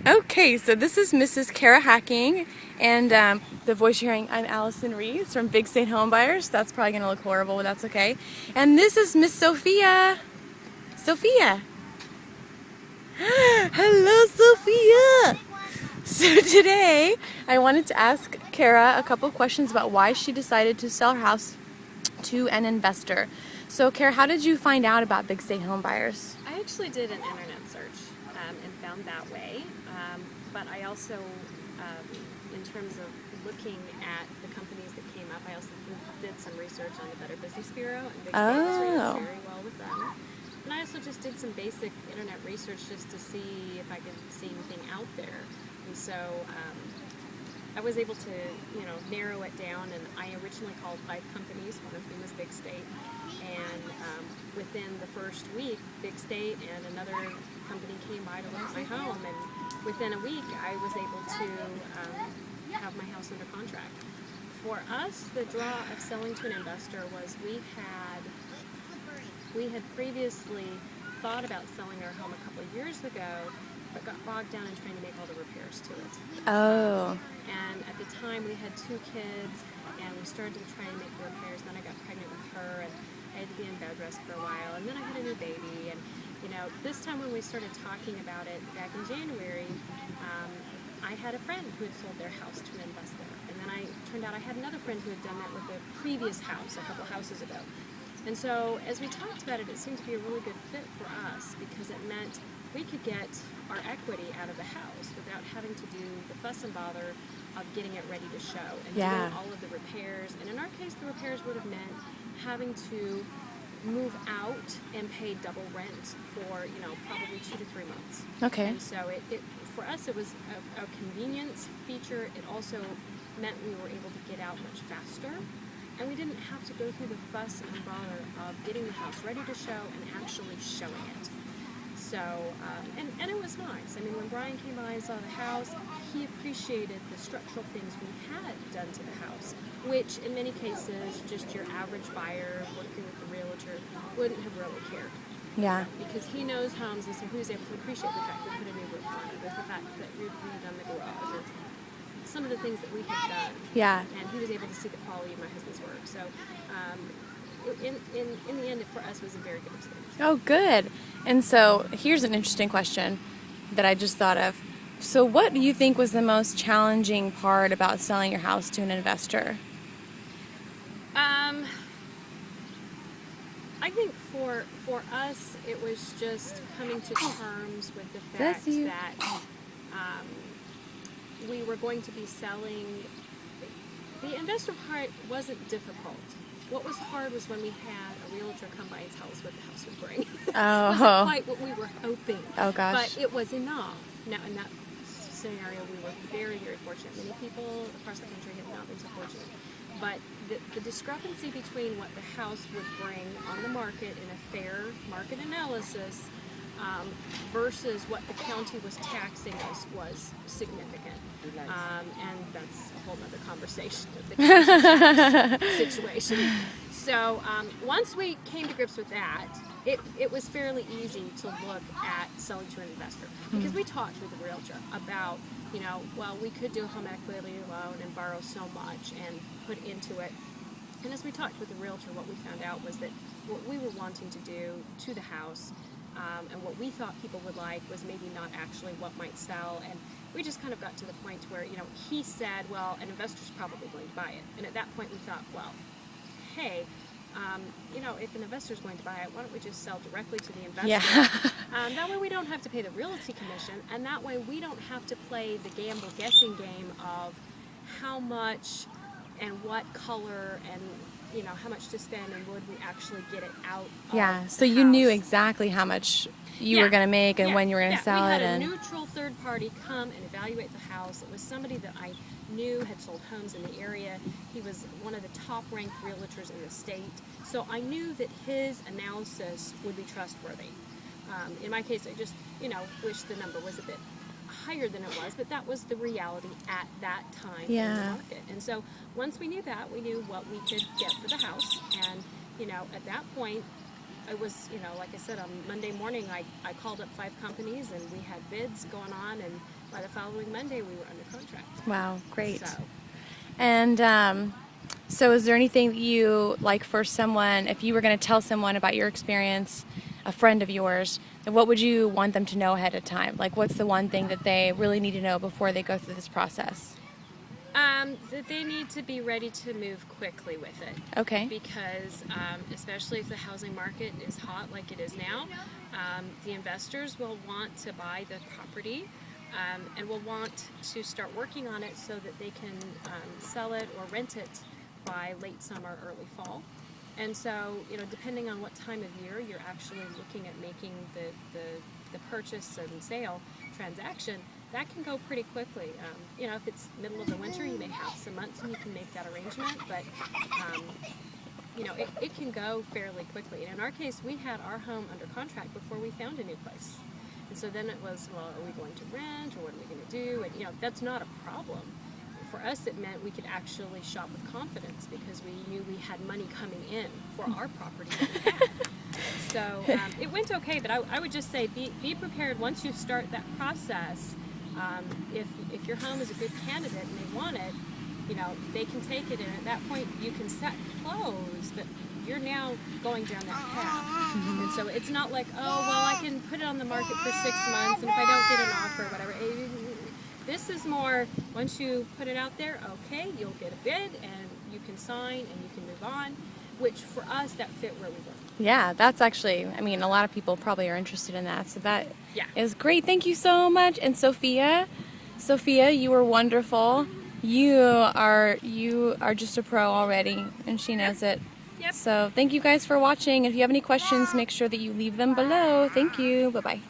Okay, so this is Mrs. Cara Hacking, and the voice you're hearing, I'm Alison Reese from Big State Home Buyers. That's probably going to look horrible, but that's okay. And this is Miss Sophia. Sophia. Hello, Sophia. So today, I wanted to ask Cara a couple of questions about why she decided to sell her house to an investor. So, Cara, how did you find out about Big State Home Buyers? I actually did an internet search and found that way, but I also, in terms of looking at the companies that came up, I also did some research on the Better Business Bureau, and Big State was rated very well with them. And I also just did some basic internet research just to see if I could see anything out there. And so I was able to, narrow it down, and I originally called 5 companies. One of them was Big State, and within the first week, Big State and another company came by to look at my home, and within a week, I was able to have my house under contract. For us, the draw of selling to an investor was we had previously thought about selling our home a couple of years ago, but got bogged down in trying to make all the repairs to it. Oh. And at the time we had 2 kids, and we started to try and make the repairs. Then I got pregnant with her, and I had to be in bed rest for a while. And then I had a new baby. And this time when we started talking about it back in January, I had a friend who had sold their house to an investor. And then turned out I had another friend who had done that with a previous house a couple houses ago. And so as we talked about it, it seemed to be a really good fit for us because it meant we could get our equity out of the house without having to do the fuss and bother of getting it ready to show and doing all of the repairs. And in our case, the repairs would have meant having to move out and pay double rent for, probably 2 to 3 months. Okay. And so it for us, it was a convenience feature. It also meant we were able to get out much faster. And we didn't have to go through the fuss and bother of getting the house ready to show and actually showing it. So, and it was nice. I mean, when Brian came by and saw the house, he appreciated the structural things we had done to the house, which in many cases, just your average buyer working with the realtor wouldn't have really cared. Yeah. Because he knows homes, and so he was able to appreciate the fact we put a new roof on it, with the fact that we've redone the garage, or some of the things that we had done. Yeah. And he was able to see the quality of my husband's work. So in the end, it for us was a very good experience. Oh, good. And so here's an interesting question that I just thought of. So what do you think was the most challenging part about selling your house to an investor? I think for us, it was just coming to terms with the fact that we were going to be selling. The investor part wasn't difficult. What was hard was when we had a realtor come by and tell us what the house would bring. Oh. It wasn't quite what we were hoping. Oh, gosh. But it was enough. Now, in that scenario, we were very, very fortunate. Many people across the country have not been so fortunate. But the discrepancy between what the house would bring on the market in a fair market analysis versus what the county was taxing us was significant. And that's a whole other conversation of the county tax situation. So once we came to grips with that, it was fairly easy to look at selling to an investor. Because we talked with the realtor about, well, we could do a home equity loan and borrow so much and put into it. And as we talked with the realtor, what we found out was that what we were wanting to do to the house and what we thought people would like was maybe not actually what might sell. And we just kind of got to the point where, he said, well, an investor's probably going to buy it. And at that point we thought, well, hey, if an investor's going to buy it, why don't we just sell directly to the investor? Yeah. That way we don't have to pay the realty commission, and that way we don't have to play the guessing game of how much and what color and how much to spend, and would we actually get it out of So the you house. knew exactly how much you were going to make and when you were going to sell it. We had a neutral third party come and evaluate the house. It was somebody that I knew had sold homes in the area. He was one of the top ranked realtors in the state. So I knew that his analysis would be trustworthy. In my case, I just, wish the number was a bit higher than it was, but that was the reality at that time in the market. And so once we knew that, we knew what we could get for the house. And, at that point, I was, like I said, on Monday morning, I called up 5 companies, and we had bids going on, and by the following Monday we were under contract. Wow, great. So, And so is there anything that you, like for someone, if you were going to tell someone about your experience, a friend of yours, then what would you want them to know ahead of time? Like what's the one thing that they really need to know before they go through this process? that they need to be ready to move quickly with it. Okay. Because especially if the housing market is hot like it is now, the investors will want to buy the property and will want to start working on it so that they can sell it or rent it by late summer, early fall. And so, depending on what time of year you're actually looking at making the purchase and sale transaction, that can go pretty quickly. If it's middle of the winter, you may have some months and you can make that arrangement, but it can go fairly quickly. And in our case, we had our home under contract before we found a new place. And so then it was, well, are we going to rent, or what are we going to do? And that's not a problem. For us, it meant we could actually shop with confidence because we knew we had money coming in for our property that we had. So it went okay, but I would just say be prepared once you start that process. If your home is a good candidate and they want it, they can take it, and at that point you can set close, but you're now going down that path. And so it's not like, oh, well, I can put it on the market for 6 months, and if I don't get an offer, whatever. This is more, once you put it out there, okay, you'll get a bid, and you can sign, and you can move on, which for us, that fit where we were. Yeah, that's actually, a lot of people probably are interested in that, so that Yeah. is great. Thank you so much. And Sophia, you were wonderful. You are just a pro already, and she knows it. Yep. So thank you guys for watching. If you have any questions, make sure that you leave them below. Thank you. Bye-bye.